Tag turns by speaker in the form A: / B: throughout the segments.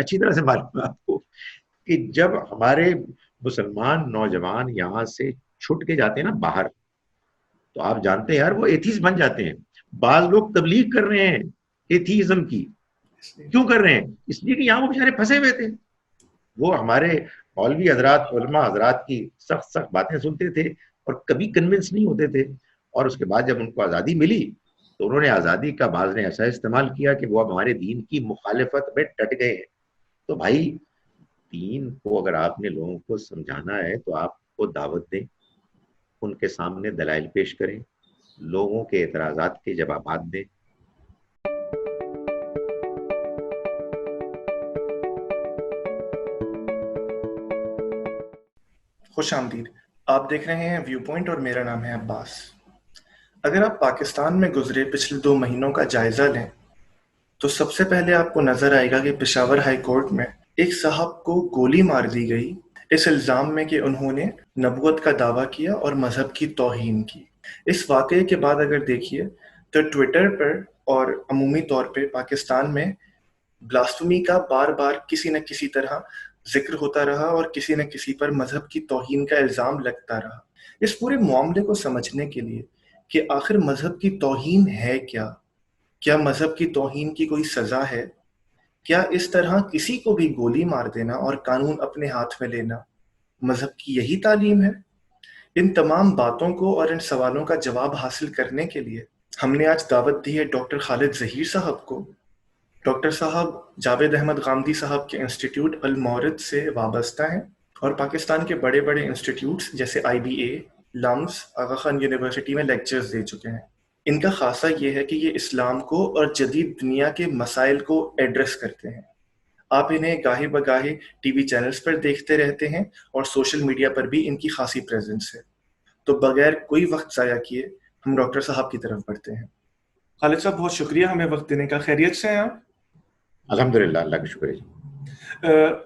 A: اچھی طرح سے معلوم ہے آپ کو، کہ جب ہمارے مسلمان نوجوان یہاں سے چھٹ کے جاتے ہیں نا باہر، تو آپ جانتے ہیں یار وہ ایتھیسٹ بن جاتے ہیں. بعض لوگ تبلیغ کر رہے ہیں ایتھیزم کی. کیوں کر رہے ہیں؟ اس لیے کہ یہاں وہ بیچارے پھنسے ہوئے تھے. وہ ہمارے مولوی حضرات، علماء حضرات کی سخت سخت باتیں سنتے تھے اور کبھی کنونس نہیں ہوتے تھے. اور اس کے بعد جب ان کو آزادی ملی تو انہوں نے آزادی کا بعض نے ایسا استعمال کیا کہ وہ اب ہمارے دین کی مخالفت میں ڈٹ گئے ہیں. تو بھائی دین کو اگر آپ نے لوگوں کو سمجھانا ہے تو آپ کو دعوت دیں، ان کے سامنے دلائل پیش کریں، لوگوں کے اعتراضات کے جوابات دیں.
B: خوش آمدید. آپ دیکھ رہے ہیں ویو پوائنٹ اور میرا نام ہے عباس. اگر آپ پاکستان میں گزرے پچھلے 2 مہینوں کا جائزہ لیں تو سب سے پہلے آپ کو نظر آئے گا کہ پشاور ہائی کورٹ میں ایک صاحب کو گولی مار دی گئی اس الزام میں کہ انہوں نے نبوت کا دعویٰ کیا اور مذہب کی توہین کی. اس واقعے کے بعد اگر دیکھیے تو ٹویٹر پر اور عمومی طور پہ پاکستان میں بلاسفمی کا بار بار کسی نہ کسی طرح ذکر ہوتا رہا اور کسی نہ کسی پر مذہب کی توہین کا الزام لگتا رہا. اس پورے معاملے کو سمجھنے کے لیے کہ آخر مذہب کی توہین ہے کیا مذہب کی توہین کی کوئی سزا ہے؟ کیا اس طرح کسی کو بھی گولی مار دینا اور قانون اپنے ہاتھ میں لینا مذہب کی یہی تعلیم ہے؟ ان تمام باتوں کو اور ان سوالوں کا جواب حاصل کرنے کے لیے ہم نے آج دعوت دی ہے ڈاکٹر خالد ظہیر صاحب کو. ڈاکٹر صاحب جاوید احمد غامدی صاحب کے انسٹیٹیوٹ المورد سے وابستہ ہیں اور پاکستان کے بڑے بڑے انسٹیٹیوٹس جیسے IBA، لمس، آغا خان یونیورسٹی میں لیکچرز دے چکے ہیں. ان کا خاصہ یہ ہے کہ یہ اسلام کو اور جدید دنیا کے مسائل کو ایڈریس کرتے ہیں. آپ انہیں گاہے بگاہے ٹی وی چینلز پر دیکھتے رہتے ہیں اور سوشل میڈیا پر بھی ان کی خاصی پریزنس ہے. تو بغیر کوئی وقت ضائع کیے ہم ڈاکٹر صاحب کی طرف بڑھتے ہیں. خالد صاحب بہت شکریہ ہمیں وقت دینے کا. خیریت سے ہیں آپ؟
A: الحمدللہ، اللہ کا شکر ہے.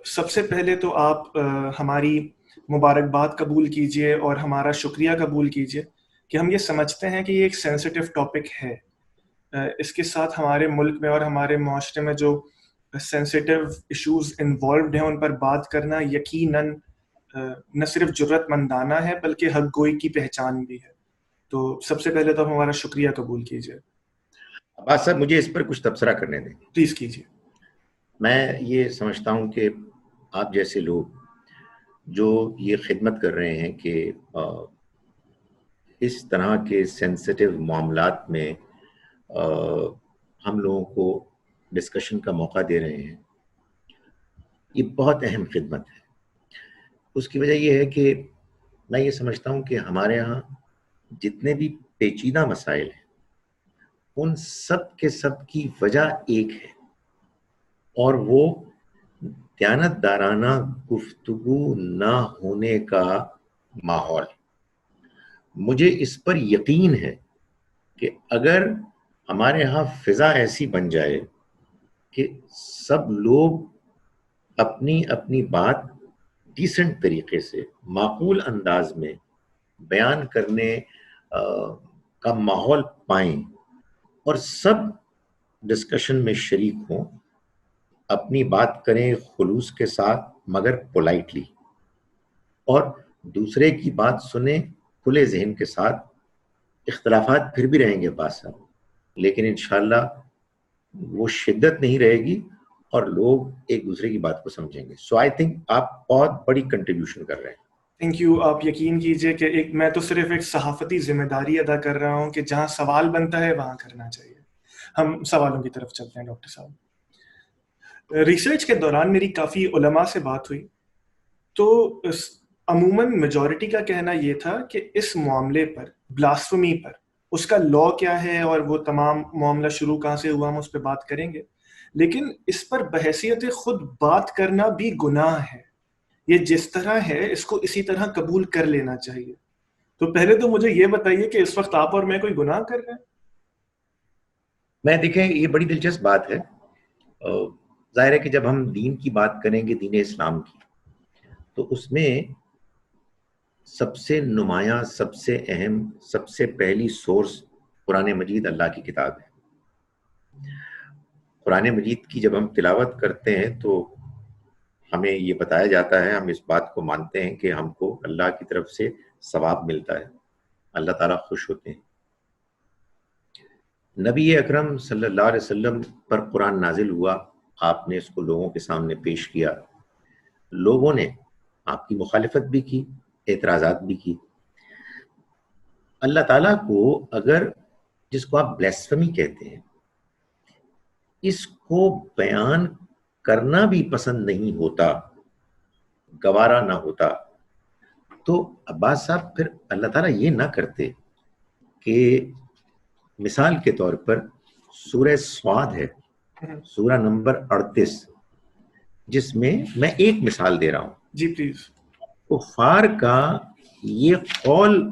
B: سب سے پہلے تو آپ ہماری مبارکباد قبول کیجئے اور ہمارا شکریہ قبول کیجئے کہ ہم یہ سمجھتے ہیں کہ یہ ایک سینسٹیو ٹاپک ہے. اس کے ساتھ ہمارے ملک میں اور ہمارے معاشرے میں جو سینسٹیو ایشوز انوالوڈ ہیں ان پر بات کرنا یقیناً نہ صرف جرات مندانہ ہے بلکہ حق گوئی کی پہچان بھی ہے. تو سب سے پہلے تو ہمارا شکریہ قبول کیجئے.
A: عباس صاحب مجھے اس پر کچھ تبصرہ کرنے دیں.
B: پلیز کیجئے.
A: میں یہ سمجھتا ہوں کہ آپ جیسے لوگ جو یہ خدمت کر رہے ہیں کہ اس طرح کے سینسٹیو معاملات میں ہم لوگوں کو ڈسکشن کا موقع دے رہے ہیں، یہ بہت اہم خدمت ہے. اس کی وجہ یہ ہے کہ میں یہ سمجھتا ہوں کہ ہمارے ہاں جتنے بھی پیچیدہ مسائل ہیں ان سب کے سب کی وجہ ایک ہے، اور وہ دیانتدارانہ گفتگو نہ ہونے کا ماحول. مجھے اس پر یقین ہے کہ اگر ہمارے ہاں فضا ایسی بن جائے کہ سب لوگ اپنی اپنی بات ڈیسنٹ طریقے سے معقول انداز میں بیان کرنے کا ماحول پائیں اور سب ڈسکشن میں شریک ہوں، اپنی بات کریں خلوص کے ساتھ مگر پولائٹلی، اور دوسرے کی بات سنیں کھلے ذہن کے ساتھ. اختلافات پھر بھی رہیں گے بات صاحب، لیکن انشاءاللہ وہ شدت نہیں رہے گی اور لوگ ایک دوسرے کی بات کو سمجھیں گے. سو آئی تھنک آپ بہت بڑی کنٹریبیوشن کر رہے ہیں.
B: Thank you. آپ یقین کیجئے کہ میں تو صرف ایک صحافتی ذمہ داری ادا کر رہا ہوں کہ جہاں سوال بنتا ہے وہاں کرنا چاہیے. ہم سوالوں کی طرف چلتے ہیں. ڈاکٹر صاحب، ریسرچ کے دوران میری کافی علماء سے بات ہوئی تو عموماً میجورٹی کا کہنا یہ تھا کہ اس معاملے پر، بلاسفمی پر، اس کا لا کیا ہے اور وہ تمام معاملہ شروع کہاں سے ہوا ہم اس پہ بات کریں گے، لیکن اس پر بحیثیت خود بات کرنا بھی گناہ ہے. یہ جس طرح ہے اس کو اسی طرح قبول کر لینا چاہیے. تو پہلے تو مجھے یہ بتائیے کہ اس وقت آپ اور میں کوئی گناہ کر رہے ہیں؟
A: میں دیکھیں یہ بڑی دلچسپ بات ہے. ظاہر ہے کہ جب ہم دین کی بات کریں گے، دین اسلام کی، تو اس میں سب سے نمایاں، سب سے اہم، سب سے پہلی سورس قرآن مجید اللہ کی کتاب ہے. قرآن مجید کی جب ہم تلاوت کرتے ہیں تو ہمیں یہ بتایا جاتا ہے، ہم اس بات کو مانتے ہیں کہ ہم کو اللہ کی طرف سے ثواب ملتا ہے، اللہ تعالیٰ خوش ہوتے ہیں۔ نبی اکرم صلی اللہ علیہ وسلم پر قرآن نازل ہوا، آپ نے اس کو لوگوں کے سامنے پیش کیا، لوگوں نے آپ کی مخالفت بھی کی، اعتراضات بھی کی۔ اللہ تعالیٰ کو اگر، جس کو آپ بلیسفمی کہتے ہیں، اس کو بیان کرنا بھی پسند نہیں ہوتا، گوارا نہ ہوتا، تو عباس صاحب پھر اللہ تعالیٰ یہ نہ کرتے کہ مثال کے طور پر سورہ سعد ہے، سورہ نمبر 38، جس میں ایک مثال دے رہا ہوں
B: جی پلیز۔
A: کفار کا یہ قول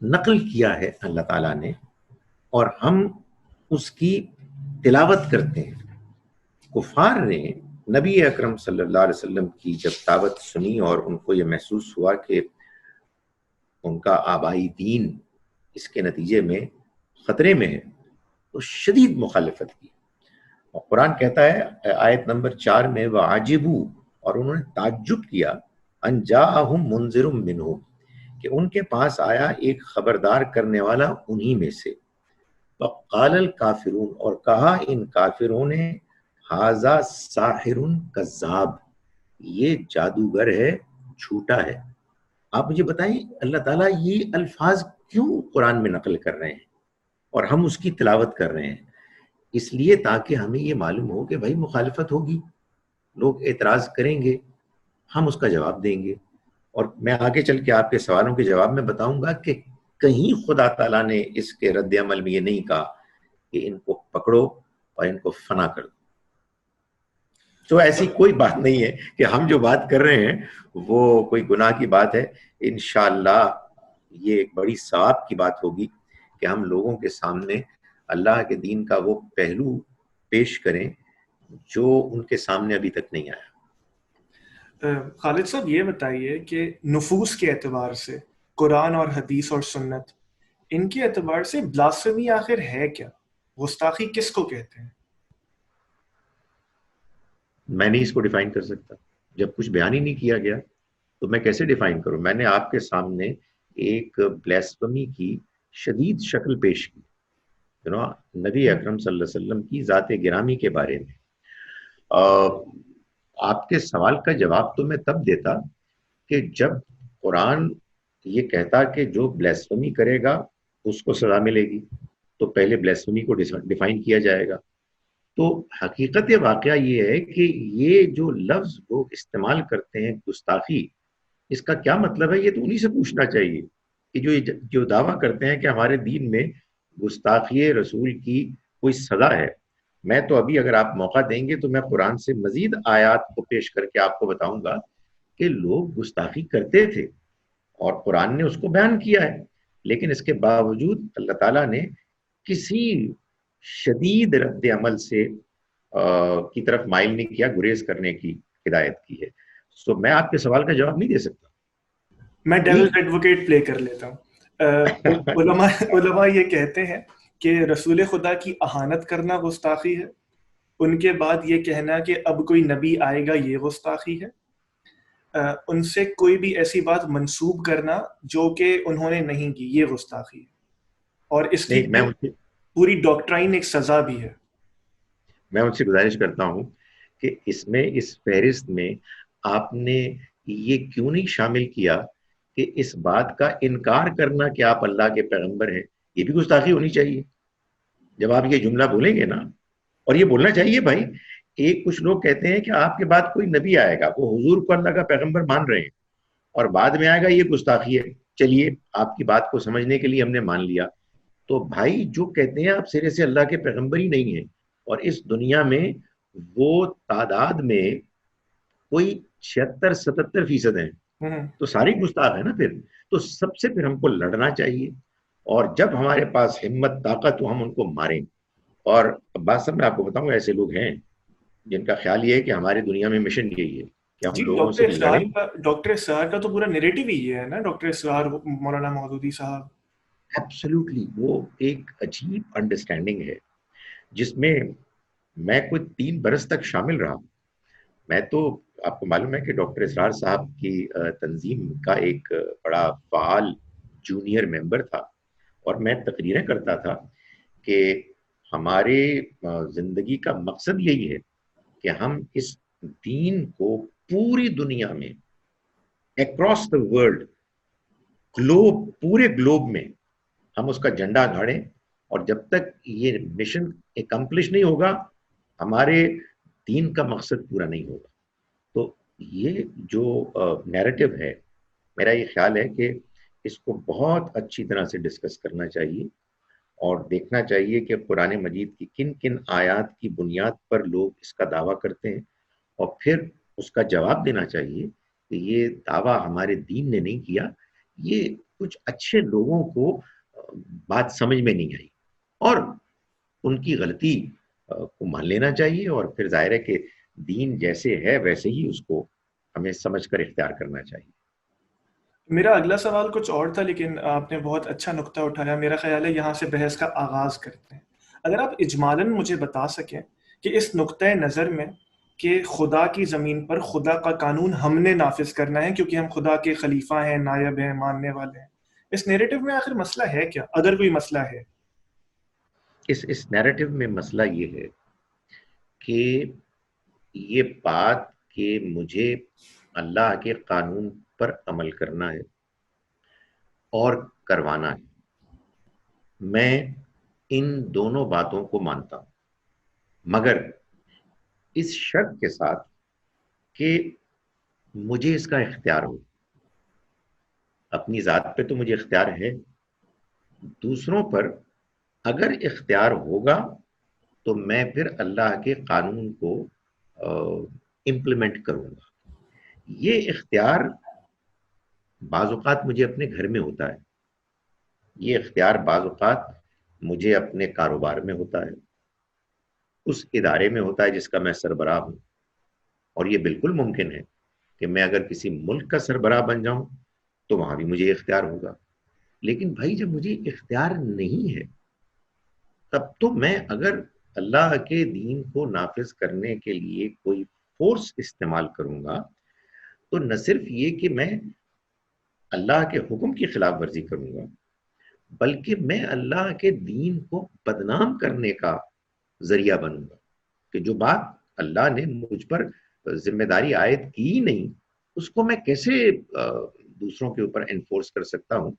A: نقل کیا ہے اللہ تعالیٰ نے، اور ہم اس کی تلاوت کرتے ہیں۔ کفار نے نبی اکرم صلی اللہ علیہ وسلم کی جب دعوت سنی اور ان کو یہ محسوس ہوا کہ ان کا آبائی دین اس کے نتیجے میں خطرے میں ہے، تو شدید مخالفت کی۔ اور قرآن کہتا ہے آیت نمبر 4 میں وَعَجِبُوا، اور انہوں نے تعجب کیا، ان جاءہم منذر منہم، کہ ان کے پاس آیا ایک خبردار کرنے والا انہی میں سے۔ وقال الکافرون، اور کہا ان کافروں نے، ھذا ساحر کذاب، یہ جادوگر ہے، جھوٹا ہے۔ آپ مجھے بتائیں اللہ تعالیٰ یہ الفاظ کیوں قرآن میں نقل کر رہے ہیں اور ہم اس کی تلاوت کر رہے ہیں؟ اس لیے تاکہ ہمیں یہ معلوم ہو کہ بھائی مخالفت ہوگی، لوگ اعتراض کریں گے، ہم اس کا جواب دیں گے۔ اور میں آگے چل کے آپ کے سوالوں کے جواب میں بتاؤں گا کہ کہیں خدا تعالیٰ نے اس کے رد عمل میں یہ نہیں کہا کہ ان کو پکڑو اور ان کو فنا کر دو۔ تو ایسی کوئی بات نہیں ہے کہ ہم جو بات کر رہے ہیں وہ کوئی گناہ کی بات ہے۔ انشاءاللہ یہ ایک بڑی ثواب کی بات ہوگی کہ ہم لوگوں کے سامنے اللہ کے دین کا وہ پہلو پیش کریں جو ان کے سامنے ابھی تک نہیں آیا۔
B: خالد صاحب یہ بتائیے کہ نفوس کے اعتبار سے قرآن اور حدیث اور سنت، ان کے اعتبار سے بلاسفمی آخر ہے کیا؟ گستاخی کس کو کہتے ہیں؟
A: میں نہیں اس کو ڈیفائن کر سکتا، جب کچھ بیان ہی نہیں کیا گیا تو میں کیسے ڈیفائن کروں؟ میں نے آپ کے سامنے ایک بلیسفمی کی شدید شکل پیش کی، نبی اکرم صلی اللہ علیہ وسلم کی ذات گرامی کے بارے میں۔ آپ کے سوال کا جواب تو میں تب دیتا کہ جب قرآن یہ کہتا کہ جو بلیسفمی کرے گا اس کو سزا ملے گی، تو پہلے بلیسفمی کو ڈیفائن کیا جائے گا۔ تو حقیقت واقعہ یہ ہے کہ یہ جو لفظ لوگ استعمال کرتے ہیں گستاخی، اس کا کیا مطلب ہے؟ یہ تو انہی سے پوچھنا چاہیے کہ جو دعویٰ کرتے ہیں کہ ہمارے دین میں گستاخی رسول کی کوئی سزا ہے۔ میں تو ابھی اگر آپ موقع دیں گے تو میں قرآن سے مزید آیات کو پیش کر کے آپ کو بتاؤں گا کہ لوگ گستاخی کرتے تھے اور قرآن نے اس کو بیان کیا ہے، لیکن اس کے باوجود اللہ تعالیٰ نے کسی شدید رد عمل سے کی طرف مائل نہیں کیا، گریز کرنے کی ہدایت کی ہے۔ سو میں آپ کے سوال کا جواب نہیں دے سکتا۔
B: میں ڈیولز ایڈوکیٹ پلے کر لیتا ہوں۔ علماء یہ کہتے ہیں کہ رسول خدا کی اہانت کرنا گستاخی ہے، ان کے بعد یہ کہنا کہ اب کوئی نبی آئے گا یہ گستاخی ہے، ان سے کوئی بھی ایسی بات منسوب کرنا جو کہ انہوں نے نہیں کی یہ گستاخی ہے، اور اس کی پوری ڈاکٹرائن ایک سزا بھی ہے۔
A: میں ان سے گزارش کرتا ہوں کہ اس فہرست میں آپ نے یہ کیوں نہیں شامل کیا کہ اس بات کا انکار کرنا کہ آپ اللہ کے پیغمبر ہیں، یہ بھی گستاخی ہونی چاہیے۔ جب آپ یہ جملہ بولیں گے نا، اور یہ بولنا چاہیے بھائی، کچھ لوگ کہتے ہیں کہ آپ کے بعد کوئی نبی آئے گا، وہ حضور کو اللہ کا پیغمبر مان رہے ہیں اور بعد میں آئے گا، یہ گستاخی ہے۔ چلیے آپ کی بات کو سمجھنے کے لیے ہم نے مان لیا، تو بھائی جو کہتے ہیں آپ سرے سے اللہ کے پیغمبر ہی نہیں ہیں، اور اس دنیا میں وہ تعداد میں کوئی 76-77% ہیں، تو ساری گستاخ ہے نا پھر۔ تو سب سے پھر ہم کو لڑنا چاہیے، اور جب ہمارے پاس ہمت طاقت ہو ہم ان کو ماریں۔ اور بات سب میں آپ کو بتاؤں، ایسے لوگ ہیں جن کا خیال یہ ہے کہ ہماری دنیا میں مشن یہی ہے کہ ہم لوگوں سے لڑیں۔
B: ڈاکٹر اسرار کا تو پورا نیریٹو ہی یہ ہے نا، ڈاکٹر اسرار مولانا مودودی صاحب۔
A: ایبسلیوٹلی، وہ ایک عجیب انڈرسٹینڈنگ ہے جس میں میں کوئی 3 برس تک شامل رہا. میں تو، آپ کو معلوم ہے کہ ڈاکٹر اسرار صاحب کی تنظیم کا ایک بڑا فعال جونیئر ممبر تھا، اور میں تقریریں کرتا تھا کہ ہمارے زندگی کا مقصد یہی ہے کہ ہم اس دین کو پوری دنیا میں، اکراس دا ورلڈ، پورے گلوب میں ہم اس کا جھنڈا گاڑیں. اور جب تک یہ مشن اکمپلش نہیں ہوگا، ہمارے دین کا مقصد پورا نہیں ہوگا. تو یہ جو نیریٹو ہے، میرا یہ خیال ہے کہ اس کو بہت اچھی طرح سے ڈسکس کرنا چاہیے، اور دیکھنا چاہیے کہ قرآن مجید کی کن کن آیات کی بنیاد پر لوگ اس کا دعویٰ کرتے ہیں، اور پھر اس کا جواب دینا چاہیے کہ یہ دعویٰ ہمارے دین نے نہیں کیا، یہ کچھ اچھے لوگوں کو بات سمجھ میں نہیں آئی، اور ان کی غلطی کو مان لینا چاہیے، اور پھر ظاہر ہے کہ دین جیسے ہے ویسے ہی اس کو ہمیں سمجھ کر اختیار کرنا چاہیے.
B: میرا اگلا سوال کچھ اور تھا، لیکن آپ نے بہت اچھا نقطہ اٹھایا. میرا خیال ہے یہاں سے بحث کا آغاز کرتے ہیں. اگر آپ اجمالاً مجھے بتا سکیں کہ اس نقطۂ نظر میں کہ خدا کی زمین پر خدا کا قانون ہم نے نافذ کرنا ہے کیونکہ ہم خدا کے خلیفہ ہیں، نائب ہیں، ماننے والے ہیں، اس نیریٹو میں آخر مسئلہ ہے کیا، اگر کوئی مسئلہ ہے؟
A: اس نیریٹو میں مسئلہ یہ ہے کہ یہ بات کہ مجھے اللہ کے قانون پر عمل کرنا ہے اور کروانا ہے، میں ان دونوں باتوں کو مانتا ہوں، مگر اس شرط کے ساتھ کہ مجھے اس کا اختیار ہو. اپنی ذات پہ تو مجھے اختیار ہے، دوسروں پر اگر اختیار ہوگا تو میں پھر اللہ کے قانون کو امپلیمنٹ کروں گا. یہ اختیار بعض اوقات مجھے اپنے گھر میں ہوتا ہے، یہ اختیار بعض اوقات مجھے اپنے کاروبار میں ہوتا ہے، اس ادارے میں ہوتا ہے جس کا میں سربراہ ہوں. اور یہ بالکل ممکن ہے کہ میں اگر کسی ملک کا سربراہ بن جاؤں تو وہاں بھی مجھے اختیار ہوگا. لیکن بھائی جب مجھے اختیار نہیں ہے، تب تو میں اگر اللہ کے دین کو نافذ کرنے کے لیے کوئی فورس استعمال کروں گا، تو نہ صرف یہ کہ میں اللہ کے حکم کی خلاف ورزی کروں گا، بلکہ میں اللہ کے دین کو بدنام کرنے کا ذریعہ بنوں گا. کہ جو بات اللہ نے مجھ پر ذمہ داری عائد کی ہی نہیں، اس کو میں کیسے دوسروں کے اوپر انفورس کر سکتا ہوں؟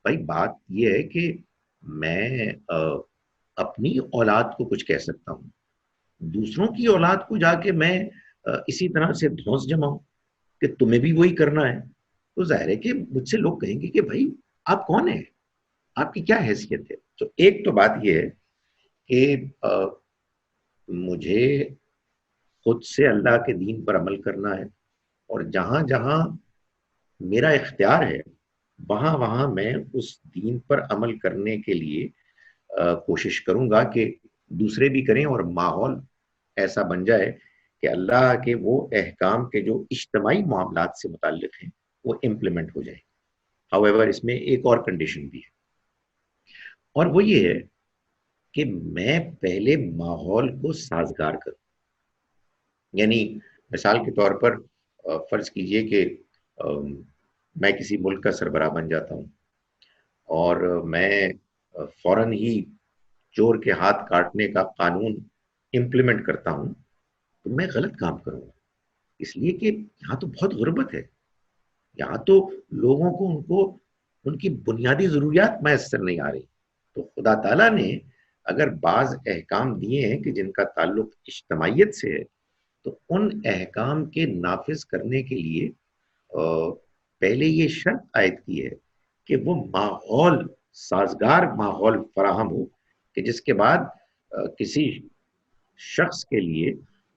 A: بھائی بات یہ ہے کہ میں اپنی اولاد کو کچھ کہہ سکتا ہوں، دوسروں کی اولاد کو جا کے میں اسی طرح سے دھونس جماؤں کہ تمہیں بھی وہی کرنا ہے، تو ظاہر ہے کہ مجھ سے لوگ کہیں گے کہ بھائی آپ کون ہیں، آپ کی کیا حیثیت ہے. تو ایک تو بات یہ ہے کہ مجھے خود سے اللہ کے دین پر عمل کرنا ہے، اور جہاں جہاں میرا اختیار ہے وہاں وہاں میں اس دین پر عمل کرنے کے لیے کوشش کروں گا کہ دوسرے بھی کریں، اور ماحول ایسا بن جائے کہ اللہ کے وہ احکام کے جو اجتماعی معاملات سے متعلق ہیں وہ امپلیمنٹ ہو جائیں. ہاؤ ایور اس میں ایک اور کنڈیشن بھی ہے، اور وہ یہ ہے کہ میں پہلے ماحول کو سازگار کروں. یعنی مثال کے طور پر فرض کیجئے کہ میں کسی ملک کا سربراہ بن جاتا ہوں، اور میں فوراً ہی چور کے ہاتھ کاٹنے کا قانون امپلیمنٹ کرتا ہوں، تو میں غلط کام کروں گا. اس لیے کہ یہاں تو بہت غربت ہے، یہاں تو لوگوں کو ان کی بنیادی ضروریات میسر نہیں آ رہی. تو خدا تعالیٰ نے اگر بعض احکام دیے ہیں کہ جن کا تعلق اجتماعیت سے ہے، تو ان احکام کے نافذ کرنے کے لیے پہلے یہ شرط عائد کی ہے کہ وہ ماحول، سازگار ماحول فراہم ہو، کہ جس کے بعد کسی شخص کے لیے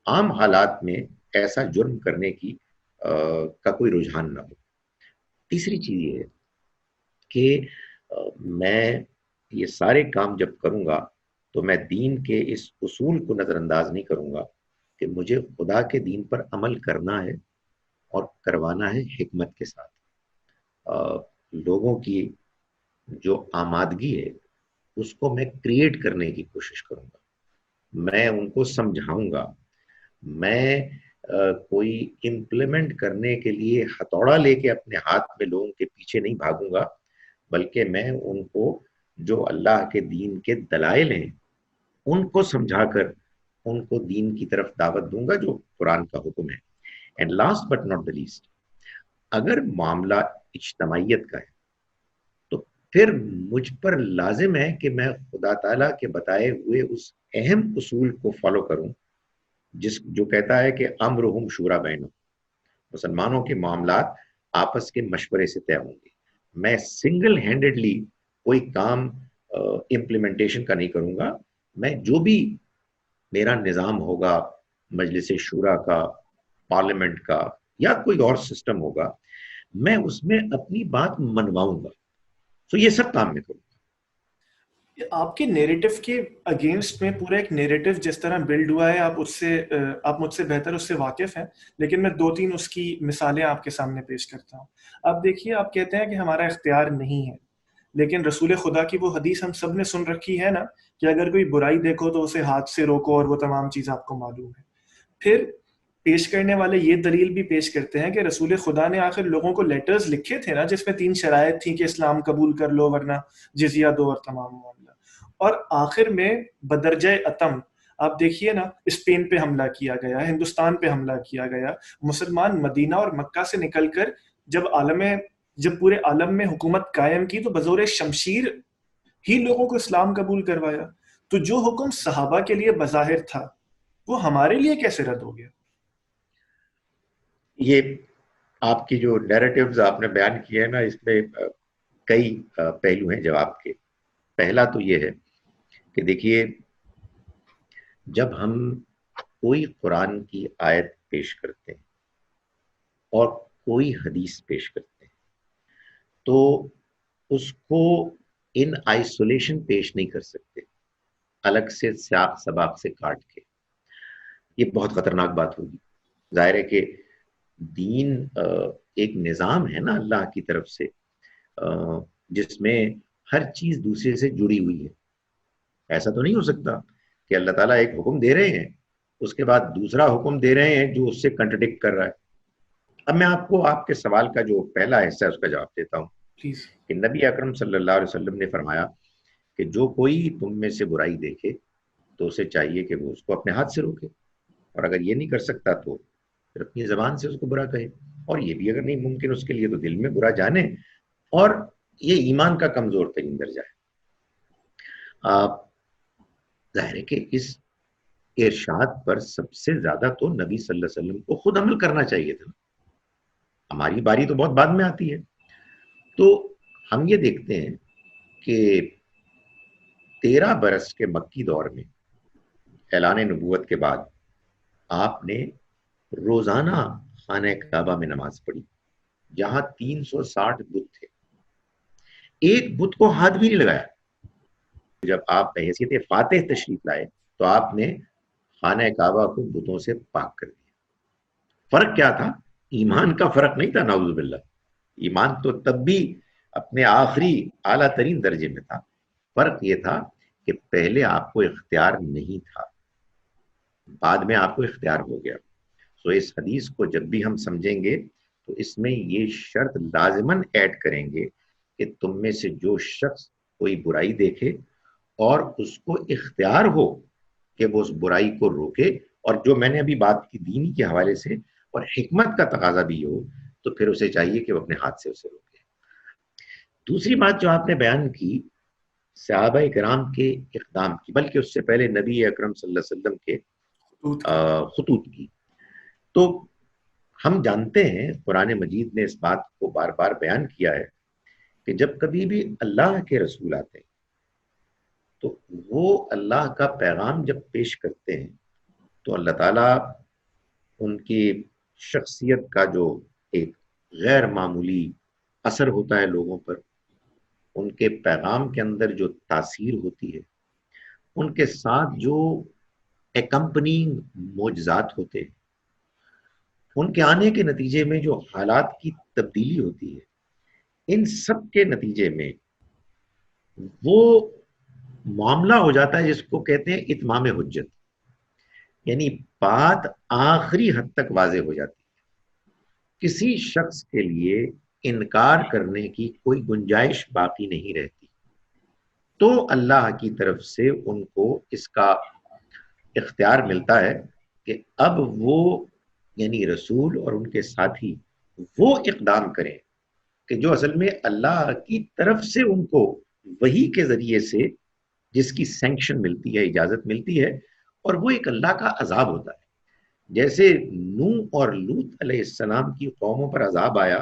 A: عام حالات میں ایسا جرم کرنے کی کا کوئی رجحان نہ ہو. تیسری چیز یہ ہے کہ میں یہ سارے کام جب کروں گا تو میں دین کے اس اصول کو نظر انداز نہیں کروں گا کہ مجھے خدا کے دین پر عمل کرنا ہے اور کروانا ہے حکمت کے ساتھ. لوگوں کی جو آمادگی ہے اس کو میں کریٹ کرنے کی کوشش کروں گا. میں ان کو سمجھاؤں گا، میں کوئی امپلیمنٹ کرنے کے لیے ہتھوڑا لے کے اپنے ہاتھ میں لوگوں کے پیچھے نہیں بھاگوں گا، بلکہ میں ان کو جو اللہ کے دین کے دلائل ہیں ان کو سمجھا کر ان کو دین کی طرف دعوت دوں گا جو قرآن کا حکم ہے. And last but not the least, اگر معاملہ اجتماعیت کا ہے تو پھر مجھ پر لازم ہے کہ میں خدا تعالیٰ کے بتائے ہوئے اس اہم اصول کو فالو کروں جو کہتا ہے کہ امرہم شورا بینہم، مسلمانوں کے معاملات آپس کے مشورے سے طے ہوں گے. میں سنگل ہینڈڈلی کوئی کام امپلیمنٹیشن کا نہیں کروں گا. میں جو بھی میرا نظام ہوگا، مجلس شورا کا، پارلیمنٹ کا، یا کوئی اور سسٹم ہوگا، میں اس میں اپنی بات منواؤں گا. تو یہ سب کام میں کروں گا.
B: آپ کے نیریٹو کے اگینسٹ میں پورا ایک نیریٹو جس طرح بلڈ ہوا ہے، آپ مجھ سے بہتر اس سے واقف ہیں، لیکن میں 2-3 اس کی مثالیں آپ کے سامنے پیش کرتا ہوں. آپ دیکھیے، آپ کہتے ہیں کہ ہمارا اختیار نہیں ہے، لیکن رسول خدا کی وہ حدیث ہم سب نے سن رکھی ہے نا کہ اگر کوئی برائی دیکھو تو اسے ہاتھ سے روکو، اور وہ تمام چیز آپ کو معلوم ہے. پھر پیش کرنے والے یہ دلیل بھی پیش کرتے ہیں کہ رسول خدا نے آخر لوگوں کو لیٹرز لکھے تھے نا، جس میں 3 شرائط تھیں کہ اسلام قبول کر لو ورنہ جزیہ دو اور تمام معاملہ. اور آخر میں بدرجہ اتم آپ دیکھیے نا، اسپین پہ حملہ کیا گیا، ہندوستان پہ حملہ کیا گیا، مسلمان مدینہ اور مکہ سے نکل کر جب پورے عالم میں حکومت قائم کی تو بزور شمشیر ہی لوگوں کو اسلام قبول کروایا. تو جو حکم صحابہ کے لیے بظاہر تھا وہ ہمارے لیے کیسے رد ہو گیا؟
A: یہ آپ کی جو نیریٹیوز آپ نے بیان کیے ہیں نا، اس میں کئی پہلو ہیں جواب کے. پہلا تو یہ ہے کہ دیکھیے، جب ہم کوئی قرآن کی آیت پیش کرتے ہیں اور کوئی حدیث پیش کرتے ہیں تو اس کو ان آئسولیشن پیش نہیں کر سکتے، الگ سے سیاق سباق سے کاٹ کے. یہ بہت خطرناک بات ہوگی. ظاہر ہے کہ دین ایک نظام ہے نا اللہ کی طرف سے، جس میں ہر چیز دوسرے سے جڑی ہوئی ہے. ایسا تو نہیں ہو سکتا کہ اللہ تعالیٰ ایک حکم دے رہے ہیں، اس کے بعد دوسرا حکم دے رہے ہیں جو اس سے کنٹرڈکٹ کر رہا ہے. اب میں آپ کو آپ کے سوال کا جو پہلا حصہ ہے اس کا جواب دیتا ہوں
B: پلیز.
A: کہ نبی اکرم صلی اللہ علیہ وسلم نے فرمایا کہ جو کوئی تم میں سے برائی دیکھے تو اسے چاہیے کہ وہ اس کو اپنے ہاتھ سے روکے، اور اگر یہ نہیں کر سکتا تو پھر اپنی زبان سے اس کو برا کہے، اور یہ بھی اگر نہیں ممکن اس کے لیے تو دل میں برا جانے. اور یہ ایمان کا کمزور ترین درجہ ہے. ظاہر ہے کہ اس ارشاد پر سب سے زیادہ تو نبی صلی اللہ علیہ وسلم کو خود عمل کرنا چاہیے تھا. ہماری باری تو بہت بعد میں آتی ہے. تو ہم یہ دیکھتے ہیں کہ 13 برس کے مکی دور میں اعلان نبوت کے بعد آپ نے روزانہ خانہ کعبہ میں نماز پڑھی، جہاں 360 بت تھے. ایک بت کو ہاتھ بھی نہیں لگایا. جب آپ بحیثیت فاتح تشریف لائے تو آپ نے خانہ کعبہ کو بتوں سے پاک کر دیا. فرق کیا تھا؟ ایمان کا فرق نہیں تھا، نعوذ باللہ. ایمان تو تب بھی اپنے آخری اعلیٰ ترین درجے میں تھا. فرق یہ تھا کہ پہلے آپ کو اختیار نہیں تھا، بعد میں آپ کو اختیار ہو گیا. سو اس حدیث کو جب بھی ہم سمجھیں گے تو اس میں یہ شرط لازماً ایڈ کریں گے کہ تم میں سے جو شخص کوئی برائی دیکھے اور اس کو اختیار ہو کہ وہ اس برائی کو روکے، اور جو میں نے ابھی بات کی دینی کے حوالے سے اور حکمت کا تقاضا بھی ہو، تو پھر اسے چاہیے کہ وہ اپنے ہاتھ سے اسے روکے. دوسری بات جو آپ نے بیان کی صحابہ کرام کے اقدام کی، بلکہ اس سے پہلے نبی اکرم صلی اللہ علیہ وسلم کے خطوط کی، تو ہم جانتے ہیں قرآن مجید نے اس بات کو بار بار بیان کیا ہے کہ جب کبھی بھی اللہ کے رسول آتے ہیں تو وہ اللہ کا پیغام جب پیش کرتے ہیں تو اللہ تعالیٰ ان کی شخصیت کا جو ایک غیر معمولی اثر ہوتا ہے لوگوں پر، ان کے پیغام کے اندر جو تاثیر ہوتی ہے، ان کے ساتھ جو ایکمپنینگ معجزات ہوتے ہیں، ان کے آنے کے نتیجے میں جو حالات کی تبدیلی ہوتی ہے، ان سب کے نتیجے میں وہ معاملہ ہو جاتا ہے جس کو کہتے ہیں اتمام حجت. یعنی بات آخری حد تک واضح ہو جاتی ہے، کسی شخص کے لیے انکار کرنے کی کوئی گنجائش باقی نہیں رہتی، تو اللہ کی طرف سے ان کو اس کا اختیار ملتا ہے کہ اب وہ یعنی رسول اور ان کے ساتھی وہ اقدام کریں کہ جو اصل میں اللہ کی طرف سے ان کو وحی کے ذریعے سے جس کی سینکشن ملتی ہے، اجازت ملتی ہے، اور وہ ایک اللہ کا عذاب ہوتا ہے۔ جیسے نوح اور لوط علیہ السلام کی قوموں پر عذاب آیا،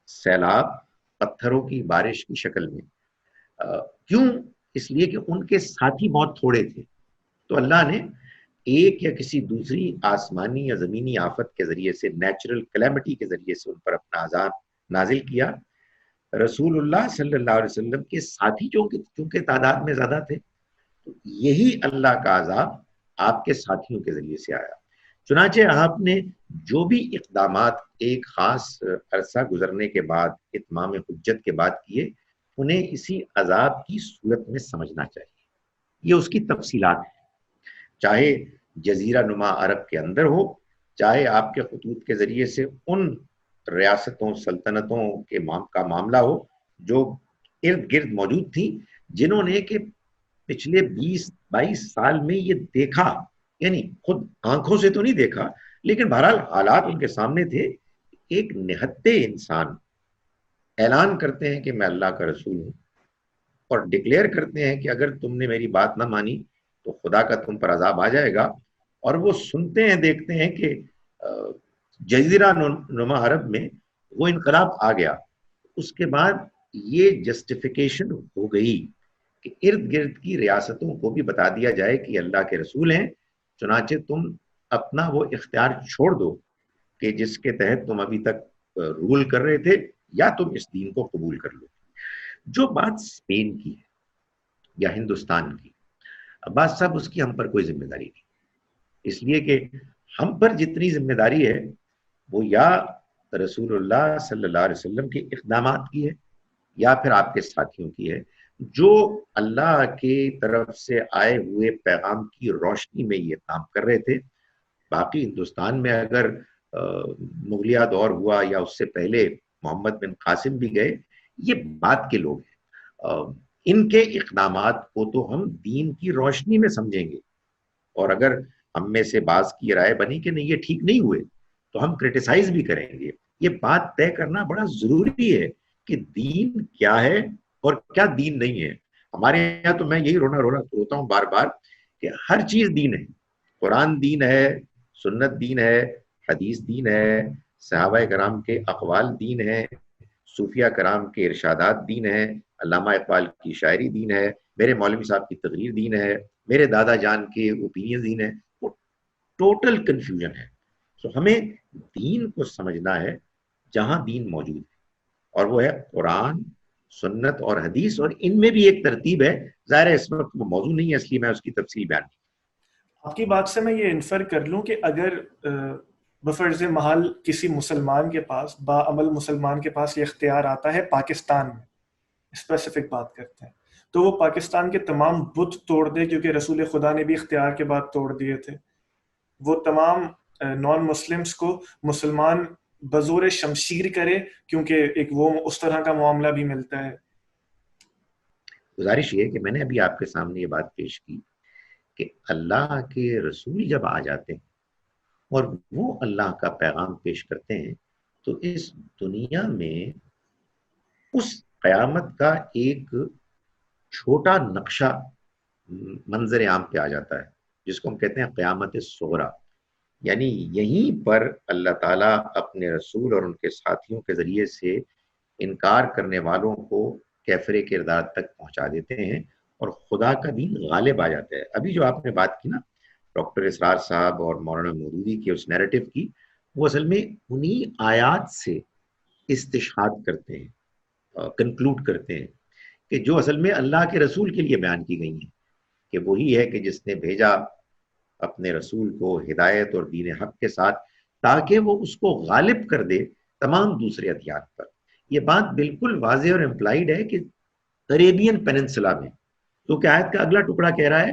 A: سیلاب، پتھروں کی بارش کی شکل میں، کیوں؟ اس لیے کہ ان کے ساتھی بہت تھوڑے تھے، تو اللہ نے ایک یا کسی دوسری آسمانی یا زمینی آفت کے ذریعے سے، نیچرل کلیمٹی کے ذریعے سے ان پر اپنا عذاب نازل کیا۔ رسول اللہ صلی اللہ علیہ وسلم کے ساتھی چونکہ تعداد میں زیادہ تھے، تو یہی اللہ کا عذاب آپ کے ساتھیوں کے ذریعے سے آیا۔ چنانچہ آپ نے جو بھی اقدامات ایک خاص عرصہ گزرنے کے بعد، اتمام حجت کے بعد کیے، انہیں اسی عذاب کی صورت میں سمجھنا چاہیے۔ یہ اس کی تفصیلات ہیں، چاہے جزیرہ نما عرب کے اندر ہو، چاہے آپ کے خطوط کے ذریعے سے ان ریاستوں، سلطنتوں کا معاملہ ہو جو ارد گرد موجود تھیں، جنہوں نے کہ پچھلے 20-22 سال میں یہ دیکھا، یعنی خود آنکھوں سے تو نہیں دیکھا لیکن بہرحال حالات ان کے سامنے تھے، ایک نہتے انسان اعلان کرتے ہیں کہ میں اللہ کا رسول ہوں، اور ڈکلیئر کرتے ہیں کہ اگر تم نے میری بات نہ مانی تو خدا کا تم پر عذاب آ جائے گا، اور وہ سنتے ہیں، دیکھتے ہیں کہ جزیرہ نما عرب میں وہ انقلاب آ گیا۔ اس کے بعد یہ جسٹیفیکیشن ہو گئی کہ ارد گرد کی ریاستوں کو بھی بتا دیا جائے کہ اللہ کے رسول ہیں، چنانچہ تم اپنا وہ اختیار چھوڑ دو کہ جس کے تحت تم ابھی تک رول کر رہے تھے، یا تم اس دین کو قبول کر لو۔ جو بات اسپین کی ہے یا ہندوستان کی، عباس صاحب، اس کی ہم پر کوئی ذمہ داری نہیں، اس لیے کہ ہم پر جتنی ذمہ داری ہے وہ یا رسول اللہ صلی اللہ علیہ وسلم کے اقدامات کی ہے یا پھر آپ کے ساتھیوں کی ہے، جو اللہ کی طرف سے آئے ہوئے پیغام کی روشنی میں یہ کام کر رہے تھے۔ باقی ہندوستان میں اگر مغلیہ دور ہوا یا اس سے پہلے محمد بن قاسم بھی گئے، یہ بات کے لوگ ہیں، ان کے اقدامات کو تو ہم دین کی روشنی میں سمجھیں گے، اور اگر ہم میں سے بعض کی رائے بنی کہ نہیں یہ ٹھیک نہیں ہوئے تو ہم کرٹیسائز بھی کریں گے۔ یہ بات طے کرنا بڑا ضروری ہے کہ دین کیا ہے اور کیا دین نہیں ہے۔ ہمارے یہاں تو میں یہی روتا ہوں بار بار کہ ہر چیز دین ہے، قرآن دین ہے، سنت دین ہے، حدیث دین ہے، صحابہ کرام کے اقوال دین ہے، صوفیہ کرام کے ارشادات دین ہے، علامہ اقبال کی شاعری دین ہے، میرے مولوی صاحب کی تقریر دین ہے، میرے دادا جان کے اوپینین دین ہے۔ وہ ٹوٹل کنفیوژن ہے۔ سو ہمیں دین کو سمجھنا ہے جہاں دین موجود ہے، اور وہ ہے قرآن، سنت اور حدیث، اور ان میں بھی ایک ترتیب ہے، ظاہر ہے اس وقت وہ موضوع نہیں ہے اس لیے میں اس کی تفصیل بیان نہیں۔
B: آپ کی بات سے میں یہ انفر کر لوں کہ اگر بفرض محال کسی مسلمان کے پاس، باعمل مسلمان کے پاس یہ اختیار آتا ہے، پاکستان میں اسپیسیفک بات کرتے ہیں، تو وہ پاکستان کے تمام بت توڑ دے، کیونکہ رسول خدا نے بھی اختیار کے بعد توڑ دیے تھے، وہ تمام نان مسلمس کو مسلمان بزور شمشیر کرے، کیونکہ ایک وہ اس طرح کا معاملہ بھی ملتا ہے۔
A: گزارش یہ کہ میں نے ابھی آپ کے سامنے یہ بات پیش کی کہ اللہ کے رسول جب آ جاتے ہیں اور وہ اللہ کا پیغام پیش کرتے ہیں، تو اس دنیا میں اس قیامت کا ایک چھوٹا نقشہ منظر عام پہ آ جاتا ہے، جس کو ہم کہتے ہیں قیامت صغریٰ۔ یعنی یہیں پر اللہ تعالیٰ اپنے رسول اور ان کے ساتھیوں کے ذریعے سے انکار کرنے والوں کو کیفر کردار تک پہنچا دیتے ہیں، اور خدا کا دین غالب آ جاتا ہے۔ ابھی جو آپ نے بات کی نا ڈاکٹر اسرار صاحب اور مولانا مودودی کی اس نیریٹو کی، وہ اصل میں انہی آیات سے استشہاد کرتے ہیں، کنکلوڈ کرتے ہیں کہ جو اصل میں اللہ کے رسول کے لیے بیان کی گئی ہیں، کہ وہی ہے کہ جس نے بھیجا اپنے رسول کو ہدایت اور دین حق کے ساتھ تاکہ وہ اس کو غالب کر دے تمام دوسرے ادیان پر۔ یہ بات بالکل واضح اور امپلائیڈ ہے کہ عربین پیننسلا میں، تو کہ آیت کا اگلا ٹکڑا کہہ رہا ہے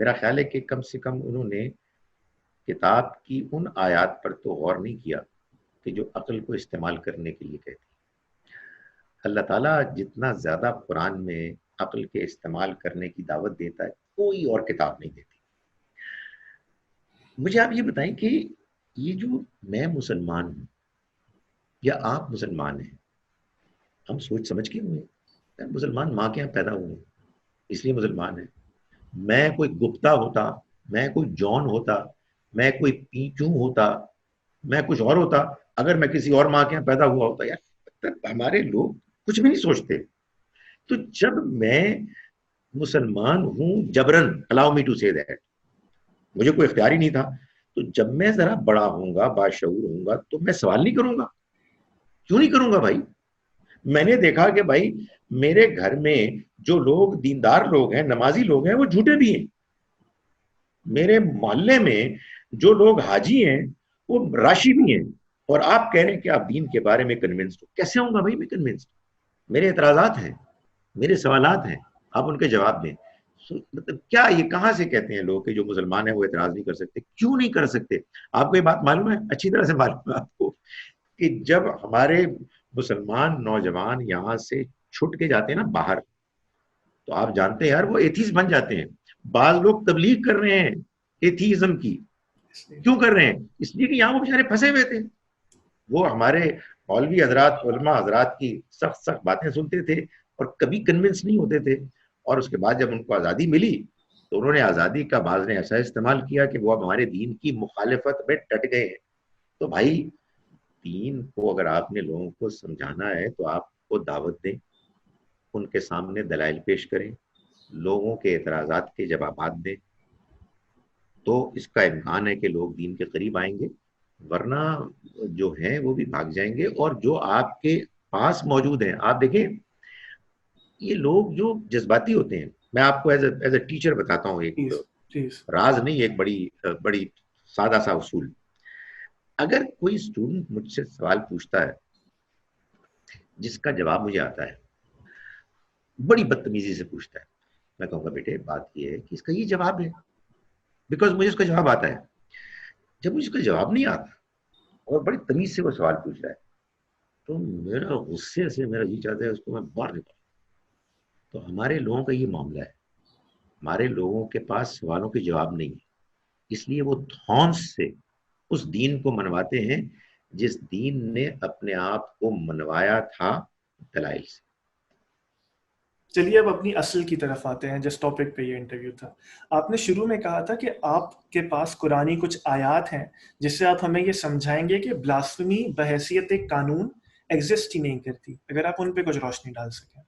A: میرا خیال ہے کہ کم سے کم انہوں نے کتاب کی ان آیات پر تو غور نہیں کیا کہ جو عقل کو استعمال کرنے کے لیے کہتی. اللہ تعالیٰ جتنا زیادہ قرآن میں عقل کے استعمال کرنے کی دعوت دیتا ہے کوئی اور کتاب نہیں دیتی. مجھے آپ یہ بتائیں کہ یہ جو میں مسلمان ہوں یا آپ مسلمان ہیں، ہم سوچ سمجھ کے ہوئے مسلمان ماں کے یہاں پیدا ہوئے اس لیے مسلمان ہیں. میں کوئی گپتا ہوتا، میں کوئی جان ہوتا، میں کوئی پیچو ہوتا، میں کچھ اور ہوتا، اگر میں کسی اور ماں کے یہاں پیدا ہوا ہوتا، یار ہمارے لوگ کچھ بھی نہیں سوچتے. تو جب میں مسلمان ہوں جبرن، allow me to say that، مجھے کوئی اختیار ہی نہیں تھا، تو جب میں ذرا بڑا ہوں گا، باشعور ہوں گا، تو میں سوال نہیں کروں گا. کیوں نہیں کروں گا بھائی؟ میں نے دیکھا کہ بھائی میرے گھر میں جو لوگ دیندار لوگ ہیں، نمازی لوگ ہیں، وہ جھوٹے بھی ہیں. میرے محلے میں جو لوگ حاجی ہیں وہ راشی بھی ہیں، اور آپ کہہ رہے ہیں کہ آپ دین کے بارے میں کنونسڈ ہو. کیسے ہوں گا بھائی میں کنونسڈ؟ میرے اعتراضات ہیں، میرے سوالات ہیں، آپ ان کے جواب دیں. مطلب کیا یہ کہاں سے کہتے ہیں لوگ کہ جو مسلمان ہیں وہ اعتراض نہیں کر سکتے؟ کیوں نہیں کر سکتے؟ آپ کو یہ بات معلوم ہے، اچھی طرح سے معلوم ہے آپ کو، کہ جب ہمارے مسلمان نوجوان یہاں سے چھٹ کے جاتے ہیں نا باہر، تو آپ جانتے ہیں یار وہ ایتھیسٹ بن جاتے ہیں. بعض لوگ تبلیغ کر رہے ہیں ایتھیزم کی. کیوں کر رہے ہیں؟ اس لیے کہ یہاں وہ بیچارے پھنسے ہوئے تھے. وہ ہمارے مولوی حضرات، علماء حضرات کی سخت سخت باتیں سنتے تھے اور کبھی کنونس نہیں ہوتے تھے. اور اس کے بعد جب ان کو آزادی ملی تو انہوں نے آزادی کا بعض نے ایسا استعمال کیا کہ وہ اب ہمارے دین کی مخالفت میں ڈٹ گئے ہیں. تو بھائی دین کو اگر آپ نے لوگوں کو سمجھانا ہے تو آپ کو دعوت دیں، ان کے سامنے دلائل پیش کریں، لوگوں کے اعتراضات کے جوابات دیں، تو اس کا امکان ہے کہ لوگ دین کے قریب آئیں گے. ورنہ جو ہیں وہ بھی بھاگ جائیں گے. اور جو آپ کے پاس موجود ہیں، آپ دیکھیں یہ لوگ جو جذباتی ہوتے ہیں، میں آپ کو ایز اے ٹیچر بتاتا ہوں ایک راز نہیں، ایک بڑی سادہ سا اصول. اگر کوئی اسٹوڈنٹ مجھ سے سوال پوچھتا ہے جس کا جواب مجھے آتا ہے، بڑی بدتمیزی سے پوچھتا ہے، میں کہوں گا بیٹے بات یہ ہے کہ اس کا یہ جواب ہے، بیکاز مجھے اس کا جواب آتا ہے. جب مجھے اس کا جواب نہیں آتا اور بڑی تمیز سے وہ سوال پوچھ رہا ہے تو میرا غصے سے میرا جی چاہتا ہے اس کو میں باہر نکالوں. تو ہمارے لوگوں کا یہ معاملہ ہے، ہمارے لوگوں کے پاس سوالوں کے جواب نہیں ہے، اس لیے وہ دھونس سے اس دین کو منواتے ہیں جس دین نے اپنے آپ کو منوایا تھا دلائل سے.
B: چلیے اب اپنی اصل کی طرف آتے ہیں، جس ٹاپک پہ یہ انٹرویو تھا. آپ نے شروع میں کہا تھا کہ آپ کے پاس قرآنی کچھ آیات ہیں جس سے آپ ہمیں یہ سمجھائیں گے کہ بلاسفمی بحیثیت ایک قانون ایگزسٹ ہی نہیں کرتی. اگر آپ ان پہ کچھ روشنی ڈال سکیں.